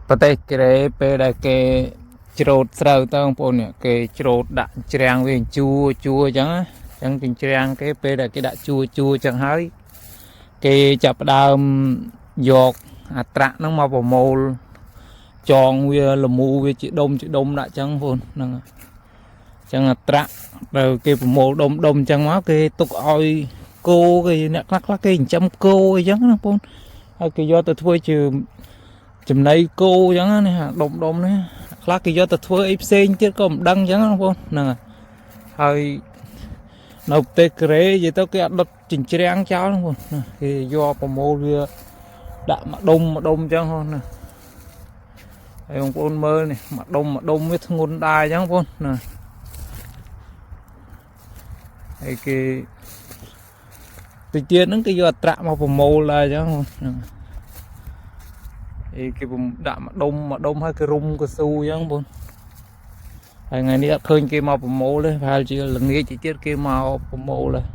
ប្រទេសគេពេលដែលគេច្រូតស្រូវទៅបងប្អូននេះគេច្រូតដាក់ច្រាំងវាជួអញ្ចឹងអញ្ចឹងច្រាំងគេពេលដែលគេដាក់ជួអញ្ចឹងហើយគេចាប់ផ្ដើមយកអាត្រាក់ហ្នឹងមកប្រមូលចងវាលមូវាជាដុំដាក់អញ្ចឹងបងប្អូនហ្នឹងអញ្ចឹងអាត្រាក់ដែលគេប្រមូលដុំអញ្ចឹងមកគេទុកឲ្យគោគេអ្នកខ្លះគេចិញ្ចឹមគោអីចឹងណាបងប្អូនហើយគេយកទៅធ្វើជាចំណីគោអញ្ចឹងណាដុំនេះខ្លះគេយកទៅធ្វើអីផ្សេងទៀតក៏មិនដឹងអញ្ចឹងណាបងប្អូនហ្នឹងហើយនៅប្រទេសកូរ៉េនិយាយទៅគេអត់ដុតចិញ្ច្រាំងចោលបងប្អូនគេយកប្រមូលវាដាក់ម្ដុំអញ្ចឹងហ្នឹងណាហើយបងប្អូនមើលនេះម្ដុំវាធ្ងន់ដែរអញ្ចឹងបងប្អូនណាហើយគេតិចទៀតហ្នឹងគេយកអត្រាក់មកប្រមូលដែរអញ្ចឹងហ្នឹងហើយគេដាក់ម្ដុំហើយគេរុំកស៊ូអញ្ចឹងបងហើយថ្ងៃនេះអត់ឃើញគេមកប្រមូលទេប្រហែលជាល្ងាចតិចទៀតគេមកប្រមូលដែរ